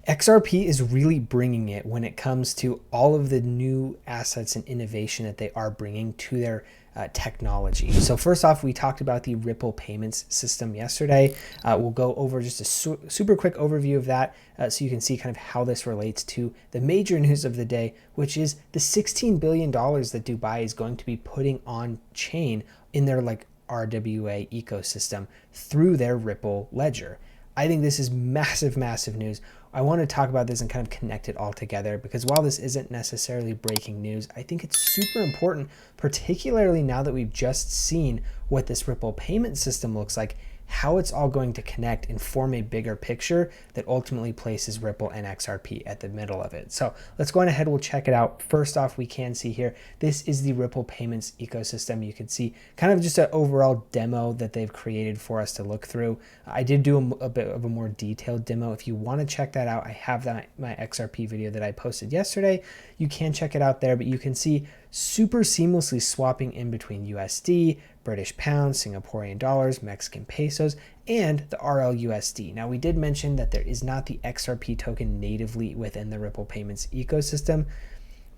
XRP is really bringing it when it comes to all of the new assets and innovation that they are bringing to their technology. So first off, we talked about the Ripple payments system yesterday. We'll go over just a super quick overview of that so you can see kind of how this relates to the major news of the day, which is the $16 billion that Dubai is going to be putting on chain in their RWA ecosystem through their Ripple ledger. I think this is massive, massive news. I want to talk about this and kind of connect it all together because while this isn't necessarily breaking news, I think it's super important, particularly now that we've just seen what this Ripple payment system looks like, how it's all going to connect and form a bigger picture that ultimately places Ripple and XRP at the middle of it. So let's go on ahead, we'll check it out. First off, we can see here, this is the Ripple payments ecosystem. You can see kind of just an overall demo that they've created for us to look through. I did do a bit of a more detailed demo. If you want to check that out, I have that my XRP video that I posted yesterday. You can check it out there, but you can see super seamlessly swapping in between USD, British pounds, Singaporean dollars, Mexican pesos, and the RLUSD. Now, we did mention that there is not the XRP token natively within the Ripple payments ecosystem,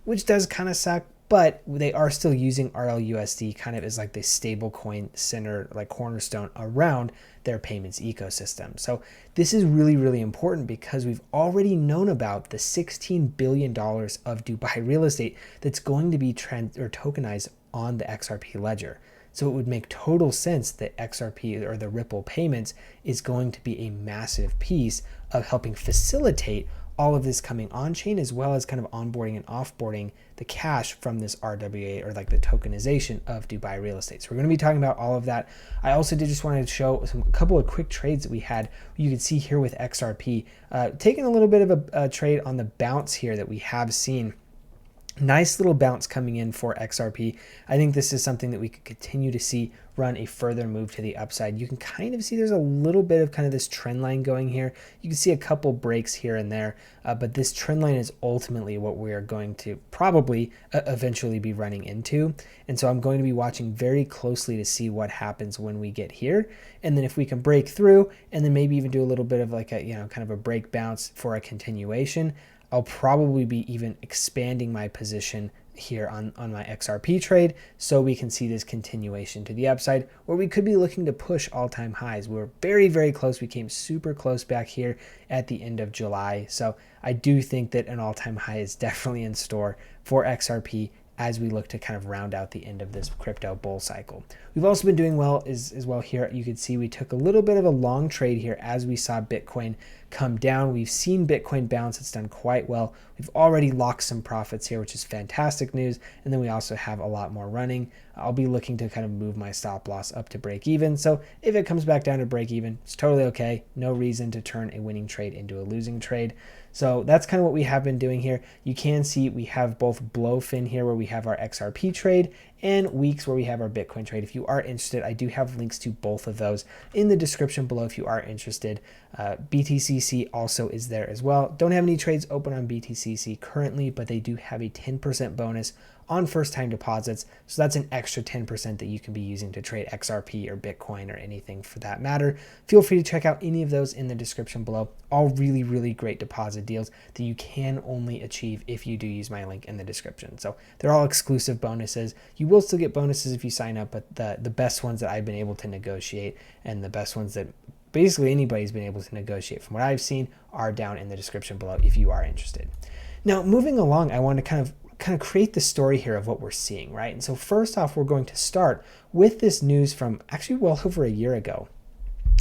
which does kind of suck, but they are still using RLUSD kind of as like the stable coin center, like cornerstone around their payments ecosystem. So this is really, really important because we've already known about the $16 billion of Dubai real estate that's going to be tokenized on the XRP ledger. So it would make total sense that XRP or the Ripple payments is going to be a massive piece of helping facilitate all of this coming on chain, as well as kind of onboarding and offboarding the cash from this RWA or like the tokenization of Dubai real estate. So we're going to be talking about all of that. I also did just want to show a couple of quick trades that we had. You can see here with XRP, taking a little bit of a trade on the bounce here that we have seen. Nice little bounce coming in for XRP. I think this is something that we could continue to see run a further move to the upside. You can kind of see there's a little bit of kind of this trend line going here. You can see a couple breaks here and there, but this trend line is ultimately what we are going to probably eventually be running into. And so I'm going to be watching very closely to see what happens when we get here. And then if we can break through and then maybe even do a little bit of like a, kind of a break bounce for a continuation, I'll probably be even expanding my position here on my XRP trade so we can see this continuation to the upside where we could be looking to push all-time highs. We're very, very close. We came super close back here at the end of July. So I do think that an all-time high is definitely in store for XRP as we look to kind of round out the end of this crypto bull cycle. We've also been doing well as well here. You can see we took a little bit of a long trade here as we saw Bitcoin come down. We've seen Bitcoin bounce. It's done quite well. We've already locked some profits here, which is fantastic news. And then we also have a lot more running. I'll be looking to kind of move my stop loss up to break even. So if it comes back down to break even, it's totally okay. No reason to turn a winning trade into a losing trade. So that's kind of what we have been doing here. You can see we have both BloFin here where we have our XRP trade and Weex where we have our Bitcoin trade. If you are interested, I do have links to both of those in the description below if you are interested. BTCC also is there as well. Don't have any trades open on BTCC currently, but they do have a 10% bonus on first time deposits. So that's an extra 10% that you can be using to trade XRP or Bitcoin or anything for that matter. Feel free to check out any of those in the description below. All really, really great deposit deals that you can only achieve if you do use my link in the description. So they're all exclusive bonuses. You will still get bonuses if you sign up, but the best ones that I've been able to negotiate and the best ones that basically anybody's been able to negotiate from what I've seen are down in the description below if you are interested. Now, moving along, I want to kind of create the story here of what we're seeing, right? And so first off, we're going to start with this news from actually well over a year ago.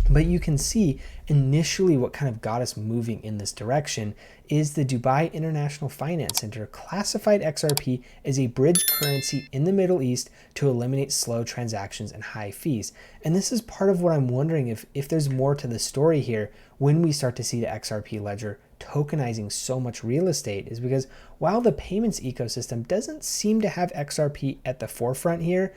But you can see initially what kind of got us moving in this direction is the Dubai International Finance Center classified XRP as a bridge currency in the Middle East to eliminate slow transactions and high fees. And this is part of what I'm wondering if there's more to the story here when we start to see the XRP ledger tokenizing so much real estate, is because while the payments ecosystem doesn't seem to have XRP at the forefront here,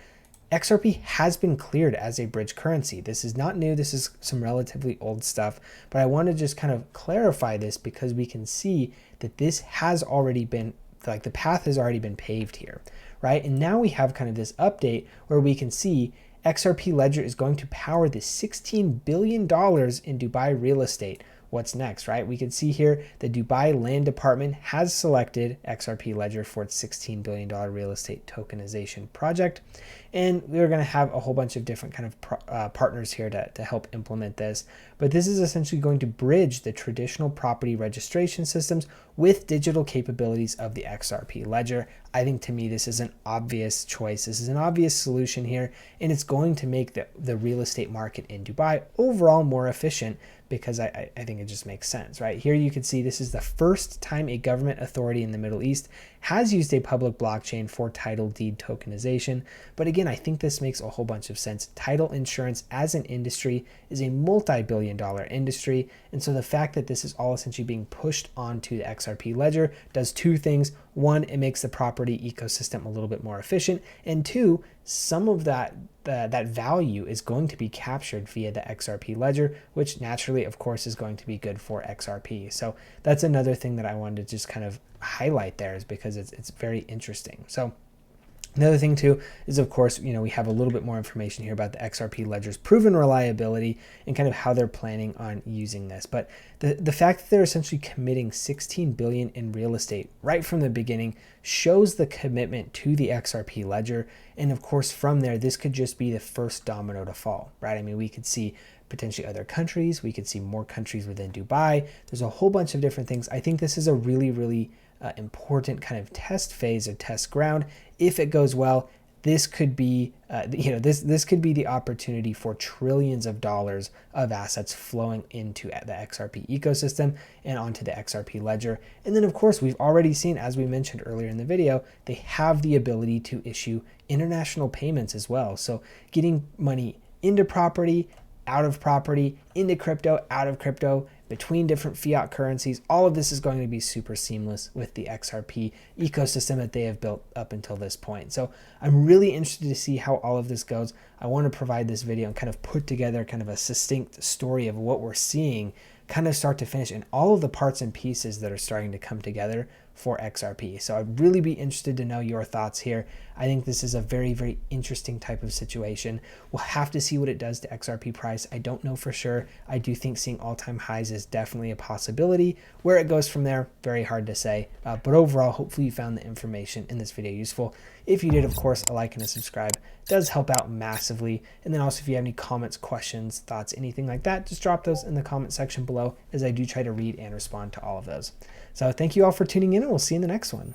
XRP has been cleared as a bridge currency. This is not new. This is some relatively old stuff, but I want to just kind of clarify this because we can see that this has already been, like the path has already been paved here, right? And now we have kind of this update where we can see XRP Ledger is going to power the $16 billion in Dubai real estate, what's next, right? We can see here the Dubai Land Department has selected XRP Ledger for its $16 billion real estate tokenization project. And we're going to have a whole bunch of different kind of partners here to help implement this. But this is essentially going to bridge the traditional property registration systems with digital capabilities of the XRP Ledger. I think to me, this is an obvious choice. This is an obvious solution here, and it's going to make the real estate market in Dubai overall more efficient, because I think it just makes sense, right? Here you can see this is the first time a government authority in the Middle East has used a public blockchain for title deed tokenization. But again, I think this makes a whole bunch of sense. Title insurance as an industry is a multi-billion-dollar industry. And so the fact that this is all essentially being pushed onto the XRP Ledger does two things. One, it makes the property ecosystem a little bit more efficient. And two, some of that value is going to be captured via the XRP Ledger, which naturally, of course, is going to be good for XRP. So that's another thing that I wanted to just kind of highlight there, is because it's very interesting. So another thing too is, of course, we have a little bit more information here about the XRP Ledger's proven reliability and kind of how they're planning on using this. But the fact that they're essentially committing $16 billion in real estate right from the beginning shows the commitment to the XRP Ledger. And of course, from there, this could just be the first domino to fall, right? I mean, we could see potentially other countries. We could see more countries within Dubai. There's a whole bunch of different things. I think this is a really important kind of test phase or test ground. If it goes well, this could be this could be the opportunity for trillions of dollars of assets flowing into the XRP ecosystem and onto the XRP Ledger. And then, of course, we've already seen, as we mentioned earlier in the video, they have the ability to issue international payments as well. So getting money into property, out of property, into crypto, out of crypto, between different fiat currencies, all of this is going to be super seamless with the XRP ecosystem that they have built up until this point. So I'm really interested to see how all of this goes. I want to provide this video and kind of put together kind of a succinct story of what we're seeing kind of start to finish and all of the parts and pieces that are starting to come together for XRP. So I'd really be interested to know your thoughts here. I think this is a very interesting type of situation. We'll have to see what it does to XRP price. I don't know for sure. I do think seeing all-time highs is definitely a possibility. Where it goes from there, very hard to say. But overall, hopefully you found the information in this video useful. If you did, of course, a like and a subscribe does help out massively. And then also, if you have any comments, questions, thoughts, anything like that, just drop those in the comment section below, as I do try to read and respond to all of those. So thank you all for tuning in, and we'll see you in the next one.